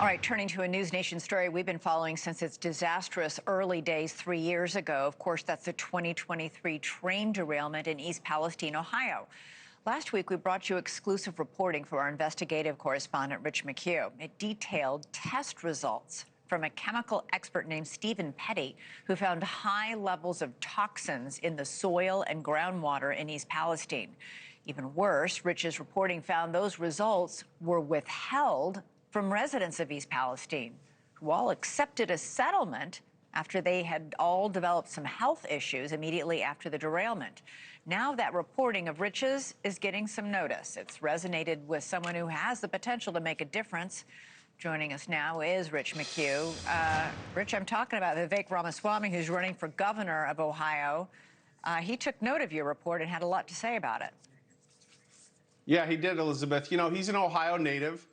All right, turning to a NewsNation story we've been following since its disastrous early days 3 years ago. Of course, that's the 2023 train derailment in East Palestine, Ohio. Last week, we brought you exclusive reporting from our investigative correspondent, Rich McHugh. It detailed test results from a chemical expert named Stephen Petty, who found high levels of toxins in the soil and groundwater in East Palestine. Even worse, Rich's reporting found those results were withheld from residents of East Palestine, who all accepted a settlement after they had all developed some health issues immediately after the derailment. Now that reporting of Rich's is getting some notice. It's resonated with someone who has the potential to make a difference. Joining us now is Rich McHugh. Rich, I'm talking about Vivek Ramaswamy, who's running for governor of Ohio. He took note of your report and had a lot to say about it. Yeah, he did, Elizabeth. You know, he's an Ohio native.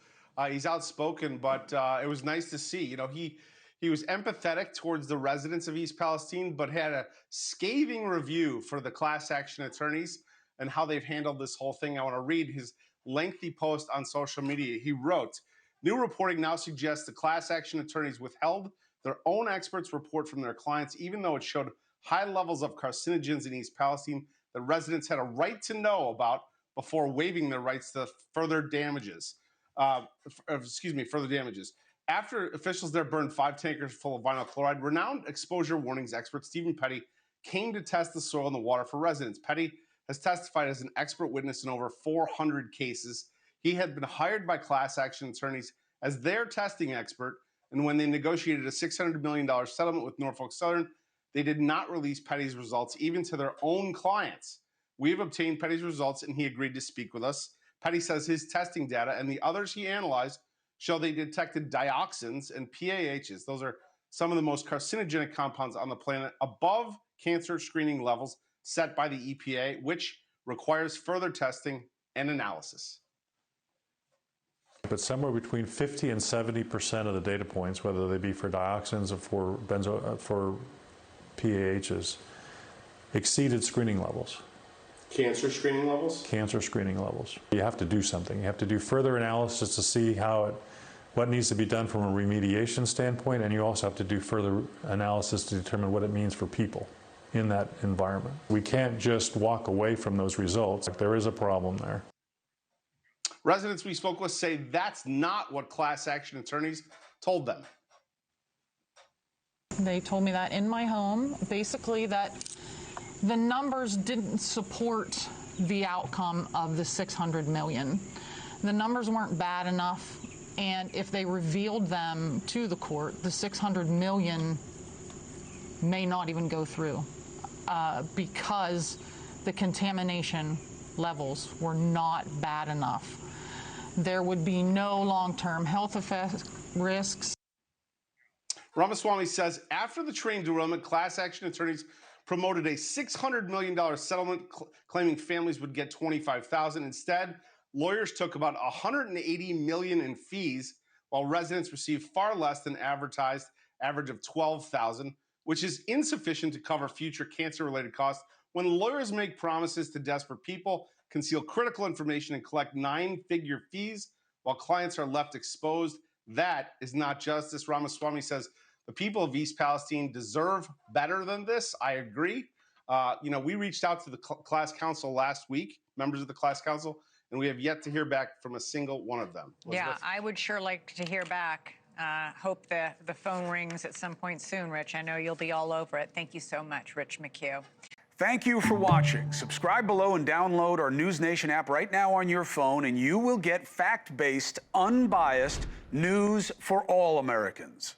He's outspoken, but it was nice to see. You know, he was empathetic towards the residents of East Palestine, but had a scathing review for the class action attorneys and how they've handled this whole thing. I want to read his lengthy post on social media. He wrote, "New reporting now suggests the class action attorneys withheld their own experts' report from their clients, even though it showed high levels of carcinogens in East Palestine that residents had a right to know about before waiving their rights to further damages. Further damages. After officials there burned 5 tankers full of vinyl chloride, renowned exposure warnings expert Stephen Petty came to test the soil and the water for residents. Petty has testified as an expert witness in over 400 cases. He had been hired by class action attorneys as their testing expert, and when they negotiated a $600 million settlement with Norfolk Southern, they did not release Petty's results even to their own clients. We have obtained Petty's results, and he agreed to speak with us. Petty says his testing data and the others he analyzed show they detected dioxins and PAHs. Those are some of the most carcinogenic compounds on the planet above cancer screening levels set by the EPA, which requires further testing and analysis." But somewhere between 50 and 70% of the data points, whether they be for dioxins or for PAHs, exceeded screening levels. Cancer screening levels? Cancer screening levels. You have to do something. You have to do further analysis to see what needs to be done from a remediation standpoint, and you also have to do further analysis to determine what it means for people in that environment. We can't just walk away from those results. There is a problem there. Residents we spoke with say that's not what class action attorneys told them. They told me that in my home, basically that the numbers didn't support the outcome of the $600 million. The numbers weren't bad enough, and if they revealed them to the court, the $600 million may not even go through because the contamination levels were not bad enough. There would be no long-term health risks. Ramaswamy says after the train derailment, class action attorneys promoted a $600 million settlement claiming families would get $25,000. Instead, lawyers took about $180 million in fees, while residents received far less than advertised, average of $12,000, which is insufficient to cover future cancer-related costs. When lawyers make promises to desperate people, conceal critical information, and collect 9-figure fees while clients are left exposed, that is not justice. Ramaswamy says the people of East Palestine deserve better than this. I agree. We reached out to the class council last week, members of the class council, and we have yet to hear back from a single one of them. Elizabeth? Yeah, I would sure like to hear back. Hope the phone rings at some point soon, Rich. I know you'll be all over it. Thank you so much, Rich McHugh. Thank you for watching. Subscribe below and download our NewsNation app right now on your phone, and you will get fact-based, unbiased news for all Americans.